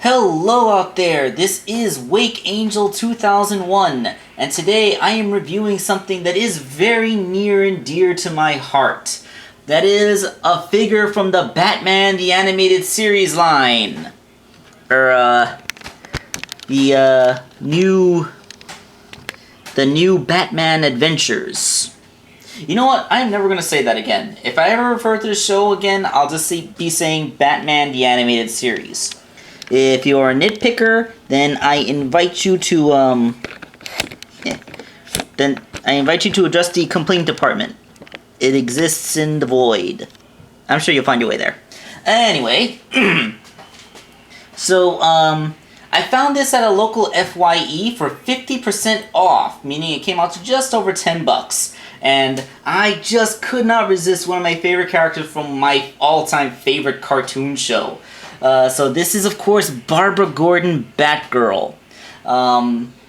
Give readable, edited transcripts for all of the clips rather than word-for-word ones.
Hello out there, this is Wakeangel2K1, and today I am reviewing something that is very near and dear to my heart. That is a figure from the Batman the Animated Series line. The new Batman Adventures. You know what? I'm never going to say that again. If I ever refer to the show again, I'll just be saying Batman the Animated Series. If you're a nitpicker, then I invite you to address the complaint department. It exists in the void. I'm sure you'll find your way there. Anyway, so I found this at a local FYE for 50% off, meaning it came out to just over $10. And I just could not resist one of my favorite characters from my all-time favorite cartoon show. So this is, of course, Barbara Gordon Batgirl.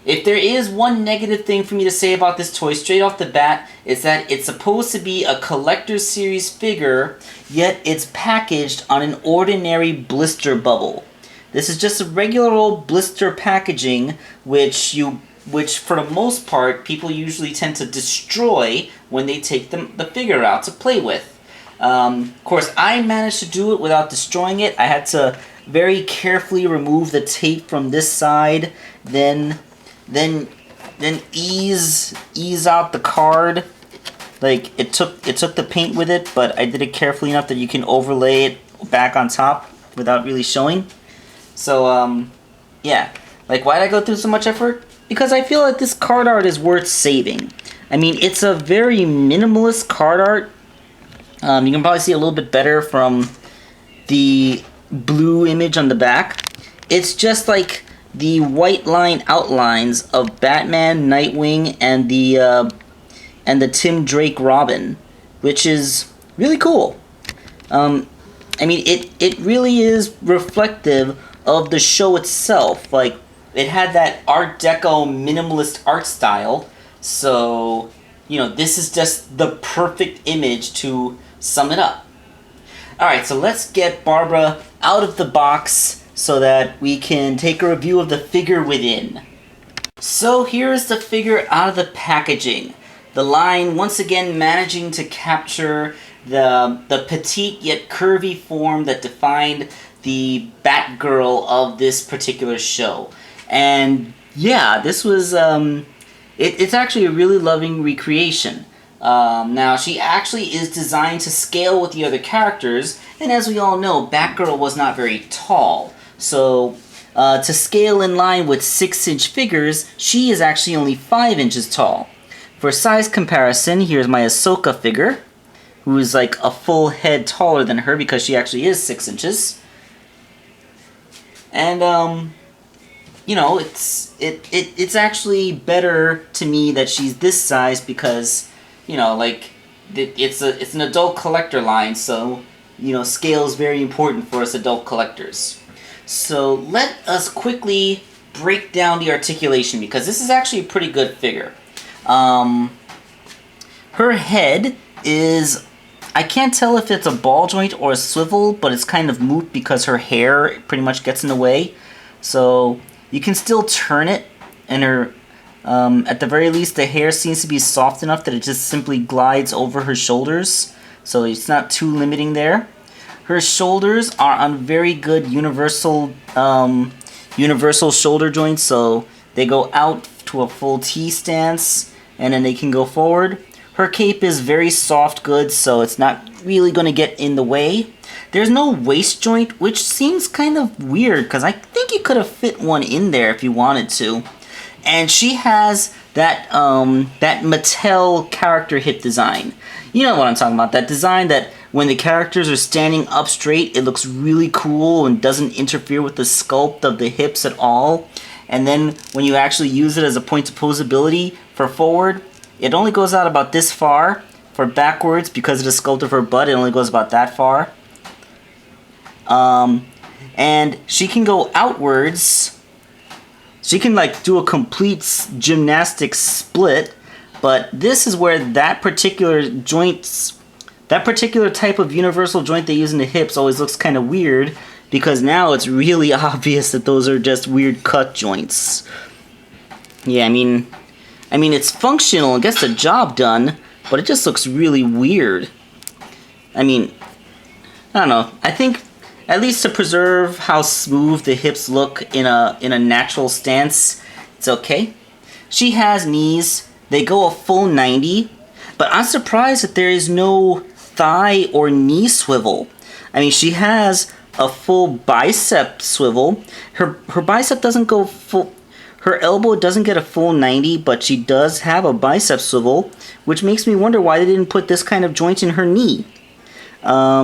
If there is one negative thing for me to say about this toy straight off the bat, is that it's supposed to be a collector's series figure, yet it's packaged on an ordinary blister bubble. This is just a regular old blister packaging, which for the most part, people usually tend to destroy when they take the figure out to play with. Of course, I managed to do it without destroying it. I had to very carefully remove the tape from this side, then ease out the card. Like it took the paint with it, but I did it carefully enough that you can overlay it back on top without really showing. So yeah, like why did I go through so much effort? Because I feel like this card art is worth saving. I mean, it's a very minimalist card art. You can probably see a little bit better from the blue image on the back. It's just like the white line outlines of Batman, Nightwing, and the Tim Drake Robin, which is really cool. I mean, it really is reflective of the show itself. Like, it had that Art Deco minimalist art style, so, you know, this is just the perfect image to sum it up. Alright, so let's get Barbara out of the box so that we can take a review of the figure within. So here's the figure out of the packaging. The line once again managing to capture the petite yet curvy form that defined the Batgirl of this particular show. And yeah, this was, it's actually a really loving recreation. Now, she actually is designed to scale with the other characters, and as we all know, Batgirl was not very tall. So, to scale in line with 6-inch figures, she is actually only 5 inches tall. For size comparison, here's my Ahsoka figure, who is like a full head taller than her because she actually is 6 inches. And, you know, it's actually better to me that she's this size because, you know, like, it's an adult collector line, so, you know, scale is very important for us adult collectors. So let us quickly break down the articulation, because this is actually a pretty good figure. Her head is, I can't tell if it's a ball joint or a swivel, but it's kind of moot because her hair pretty much gets in the way. So you can still turn it, and her, at the very least, the hair seems to be soft enough that it just simply glides over her shoulders, so it's not too limiting there. Her shoulders are on very good universal shoulder joints, so they go out to a full T stance, and then they can go forward. Her cape is very soft goods, so it's not really going to get in the way. There's no waist joint, which seems kind of weird, because I think you could have fit one in there if you wanted to. And she has that Mattel character hip design. You know what I'm talking about. That design that when the characters are standing up straight, it looks really cool and doesn't interfere with the sculpt of the hips at all. And then when you actually use it as a point of posability for forward, it only goes out about this far. For backwards, because of the sculpt of her butt, it only goes about that far. And she can go outwards. She can like do a complete gymnastic split, but this is where that particular joint's That particular type of universal joint they use in the hips always looks kind of weird, because now it's really obvious that those are just weird cut joints. Yeah, I mean it's functional and gets the job done, but it just looks really weird. I mean, I don't know. I think at least to preserve how smooth the hips look in a natural stance, it's okay. She has knees. They go a full 90, but I'm surprised that there is no thigh or knee swivel. I mean, she has a full bicep swivel. Her bicep doesn't go full. Her elbow doesn't get a full 90, but she does have a bicep swivel, which makes me wonder why they didn't put this kind of joint in her knee.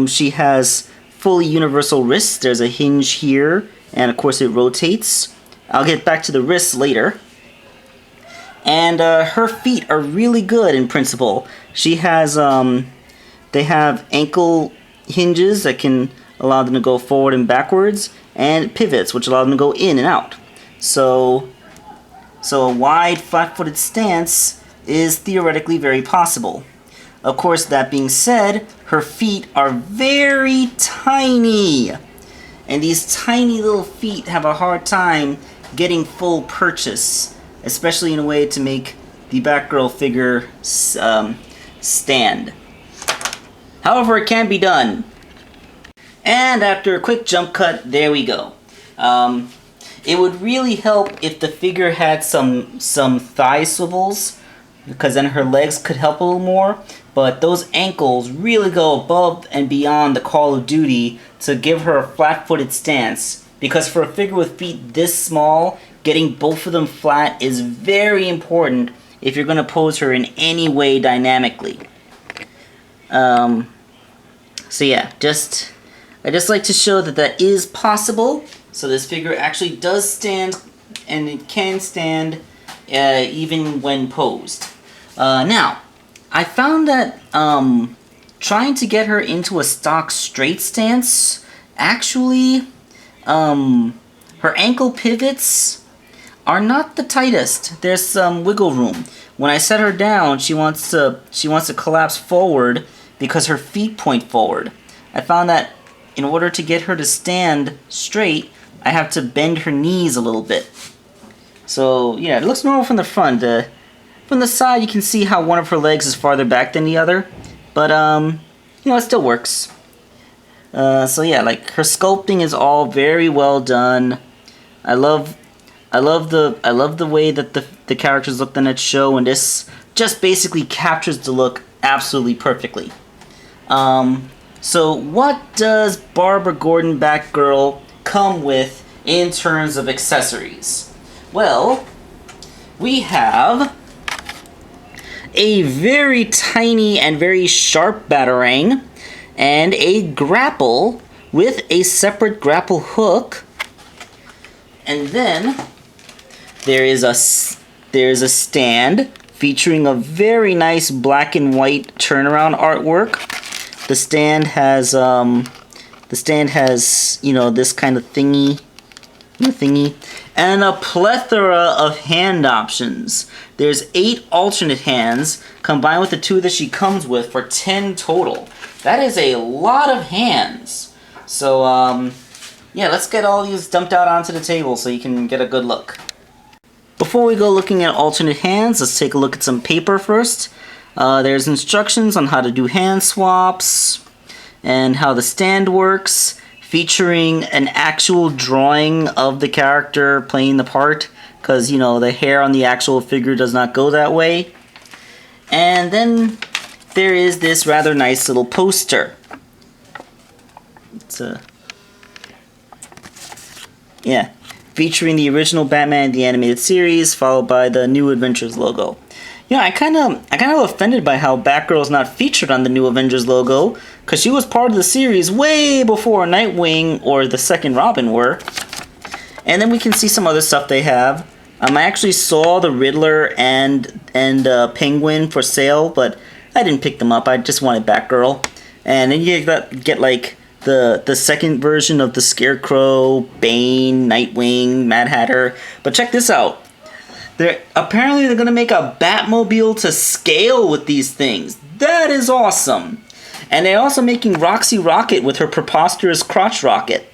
She has fully universal wrists. There's a hinge here, and of course it rotates. I'll get back to the wrists later. And her feet are really good in principle. She has, they have ankle hinges that can allow them to go forward and backwards, and pivots, which allow them to go in and out. So a wide, flat-footed stance is theoretically very possible. Of course, that being said, her feet are very tiny. And these tiny little feet have a hard time getting full purchase, especially in a way to make the Batgirl figure stand. However, it can be done. And after a quick jump cut, there we go. It would really help if the figure had some thigh swivels, because then her legs could help a little more. But those ankles really go above and beyond the Call of Duty to give her a flat-footed stance. Because for a figure with feet this small, getting both of them flat is very important if you're going to pose her in any way dynamically. So yeah, I just like to show that that is possible. So this figure actually does stand, and it can stand even when posed. Now, I found that trying to get her into a stock straight stance, actually, her ankle pivots are not the tightest. There's some wiggle room. When I set her down, she wants to collapse forward because her feet point forward. I found that in order to get her to stand straight, I have to bend her knees a little bit. So yeah, it looks normal from the front. From the side, you can see how one of her legs is farther back than the other, but you know, it still works. So yeah, like her sculpting is all very well done. I love the way that the characters looked in that show, and this just basically captures the look absolutely perfectly. So what does Barbara Gordon Batgirl come with in terms of accessories? Well, we have a very tiny and very sharp batarang, and a grapple with a separate grapple hook. And then there's a stand featuring a very nice black and white turnaround artwork. The stand has you know, this kind of thingy, and a plethora of hand options. There's 8 alternate hands combined with the 2 that she comes with for 10 total. That is a lot of hands. So yeah, let's get all these dumped out onto the table so you can get a good look. Before we go looking at alternate hands, let's take a look at some paper first. There's instructions on how to do hand swaps and how the stand works, featuring an actual drawing of the character playing the part, because, you know, the hair on the actual figure does not go that way. And then there is this rather nice little poster. It's yeah, featuring the original Batman the Animated Series, followed by the New Adventures logo. You know, I kind of offended by how Batgirl's not featured on the New Avengers logo, because she was part of the series way before Nightwing or the second Robin were. And then we can see some other stuff they have. I actually saw the Riddler and Penguin for sale, but I didn't pick them up. I just wanted Batgirl. And then you get like the second version of the Scarecrow, Bane, Nightwing, Mad Hatter. But check this out. Apparently they're going to make a Batmobile to scale with these things. That is awesome. And they're also making Roxy Rocket with her preposterous crotch rocket.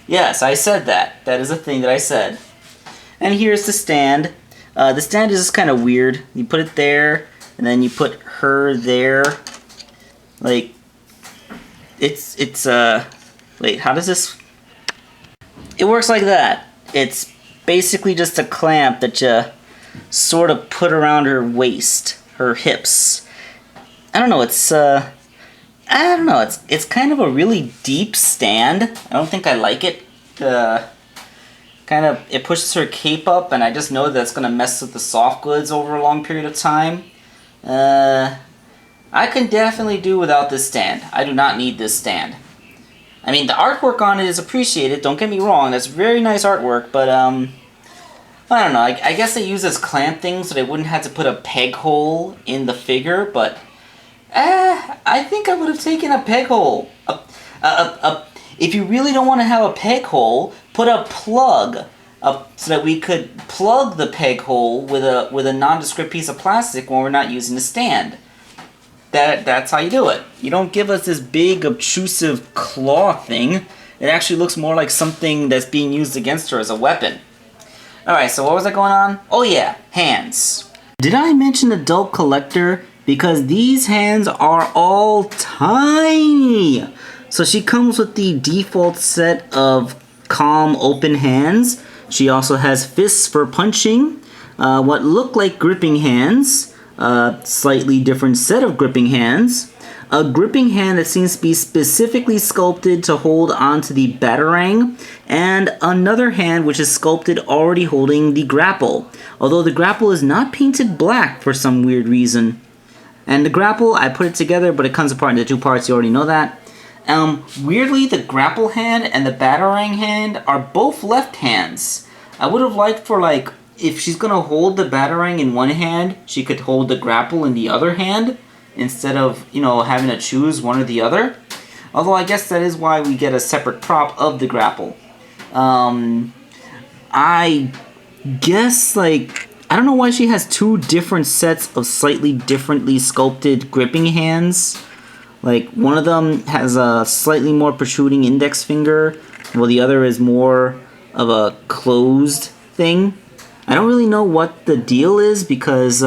Yes, I said that. That is a thing that I said. And here's the stand. The stand is just kind of weird. You put it there, and then you put her there. Like, wait, how does this... It works like that. It's basically just a clamp that you sort of put around her waist, her hips. I don't know, it's kind of a really deep stand. I don't think I like it. It pushes her cape up, and I just know that's going to mess with the soft goods over a long period of time. I can definitely do without this stand. I do not need this stand. I mean, the artwork on it is appreciated, don't get me wrong, that's very nice artwork, but, I don't know, I guess they use this clamp thing so they wouldn't have to put a peg hole in the figure, but, I think I would have taken a peg hole. If you really don't want to have a peg hole, put a plug, so that we could plug the peg hole with a nondescript piece of plastic when we're not using the stand. That's how you do it. You don't give us this big obtrusive claw thing. It actually looks more like something that's being used against her as a weapon. Alright, so what was that going on? Oh yeah, hands. Did I mention Adult Collector? Because these hands are all tiny. So she comes with the default set of calm open hands. She also has fists for punching, what look like gripping hands, slightly different set of gripping hands, a gripping hand that seems to be specifically sculpted to hold onto the batarang, and another hand which is sculpted already holding the grapple, although the grapple is not painted black for some weird reason. And the grapple, I put it together, but it comes apart into two parts, you already know that. Weirdly, the grapple hand and the batarang hand are both left hands. I would have liked for, like, if she's gonna hold the batarang in one hand, she could hold the grapple in the other hand, instead of, you know, having to choose one or the other. Although I guess that is why we get a separate prop of the grapple. I guess, like, I don't know why she has two different sets of slightly differently sculpted gripping hands. Like, one of them has a slightly more protruding index finger, while the other is more of a closed thing. I don't really know what the deal is, because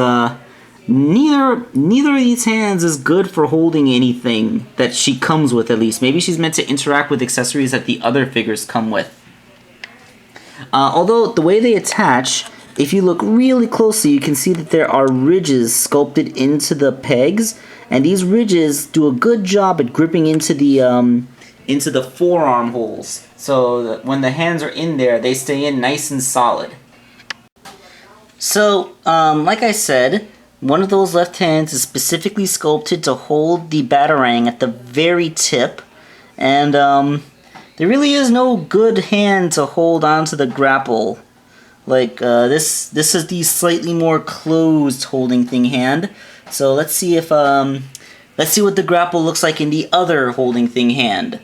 neither of these hands is good for holding anything that she comes with, at least. Maybe she's meant to interact with accessories that the other figures come with. Although, the way they attach, if you look really closely, you can see that there are ridges sculpted into the pegs, and these ridges do a good job at gripping into the forearm holes, so that when the hands are in there, they stay in nice and solid. So, like I said, one of those left hands is specifically sculpted to hold the batarang at the very tip, and there really is no good hand to hold onto the grapple. Like, this is the slightly more closed holding thing hand. So let's see if, let's see what the grapple looks like in the other holding thing hand.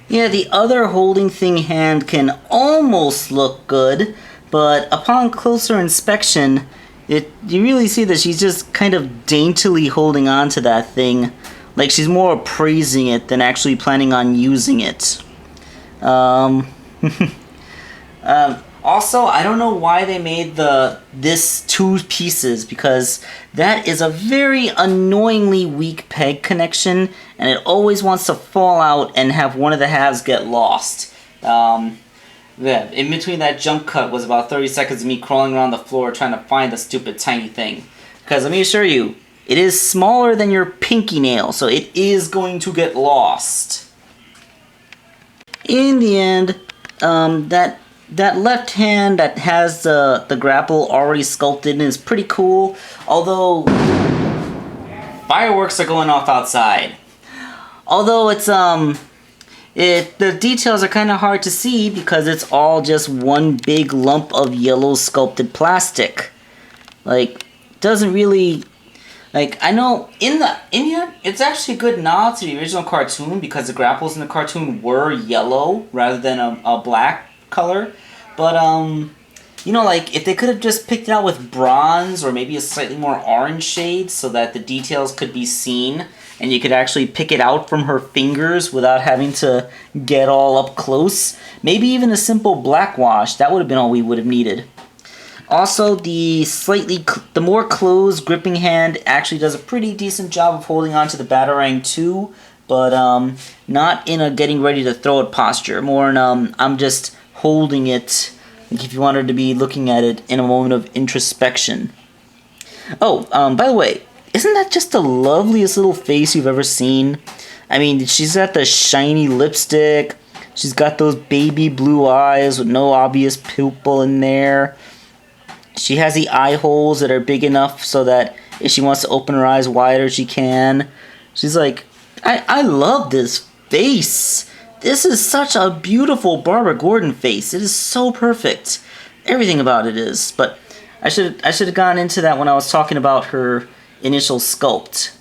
Yeah, the other holding thing hand can almost look good, but upon closer inspection, you really see that she's just kind of daintily holding on to that thing. Like she's more appraising it than actually planning on using it. Also, I don't know why they made this two pieces, because that is a very annoyingly weak peg connection, and it always wants to fall out and have one of the halves get lost. In between that jump cut was about 30 seconds of me crawling around the floor trying to find the stupid tiny thing. Because let me assure you, it is smaller than your pinky nail, so it is going to get lost. In the end, that left hand that has the grapple already sculpted in is pretty cool, although fireworks are going off outside. Although it's the details are kind of hard to see because it's all just one big lump of yellow sculpted plastic. Like, doesn't really, like, I know in the end, it's actually a good nod to the original cartoon because the grapples in the cartoon were yellow rather than a black color. But You know, like, if they could have just picked it out with bronze or maybe a slightly more orange shade so that the details could be seen and you could actually pick it out from her fingers without having to get all up close. Maybe even a simple black wash, that would have been all we would have needed. Also, the more closed gripping hand actually does a pretty decent job of holding on to the Batarang too, but not in a getting ready to throw it posture, more in I'm just holding it, like if you wanted to be looking at it in a moment of introspection. Oh, by the way, isn't that just the loveliest little face you've ever seen? I mean, she's got the shiny lipstick, she's got those baby blue eyes with no obvious pupil in there. She has the eye holes that are big enough so that if she wants to open her eyes wider, she can. She's like, I love this face. This is such a beautiful Barbara Gordon face. It is so perfect. Everything about it is. But I should have gone into that when I was talking about her initial sculpt.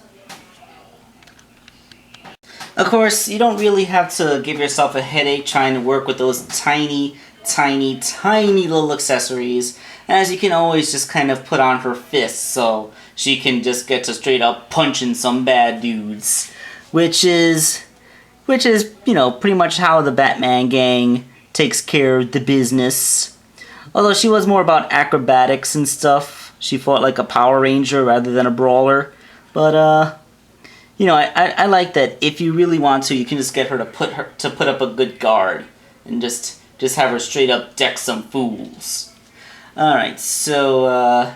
Of course, you don't really have to give yourself a headache trying to work with those tiny little accessories, as you can always just kind of put on her fists so she can just get to straight up punching some bad dudes, which is, you know, pretty much how the Batman gang takes care of the business. Although she was more about acrobatics and stuff. She fought like a Power Ranger rather than a brawler. But you know, I like that if you really want to, you can just get her to put up a good guard and just have her straight up deck some fools. Alright, so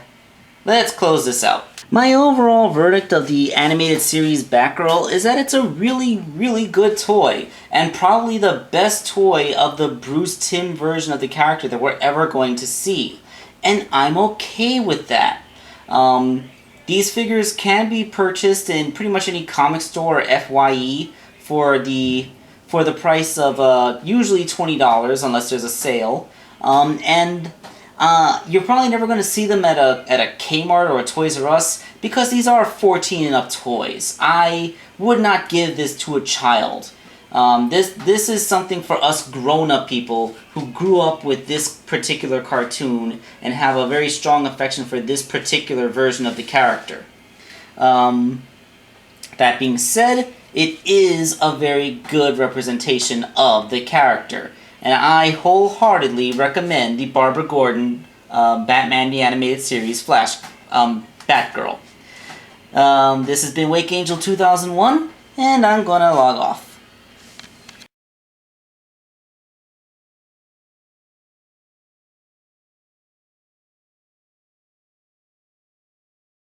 let's close this out. My overall verdict of the animated series Batgirl is that it's a really good toy, and probably the best toy of the Bruce Timm version of the character that we're ever going to see. And I'm okay with that. These figures can be purchased in pretty much any comic store or FYE for the price of usually $20 unless there's a sale. You're probably never going to see them at a Kmart or a Toys R Us because these are 14 and up toys. I would not give this to a child. This is something for us grown-up people who grew up with this particular cartoon and have a very strong affection for this particular version of the character. That being said, it is a very good representation of the character, and I wholeheartedly recommend the Barbara Gordon Batman the Animated Series Batgirl. This has been Wakeangel2K1, and I'm gonna log off.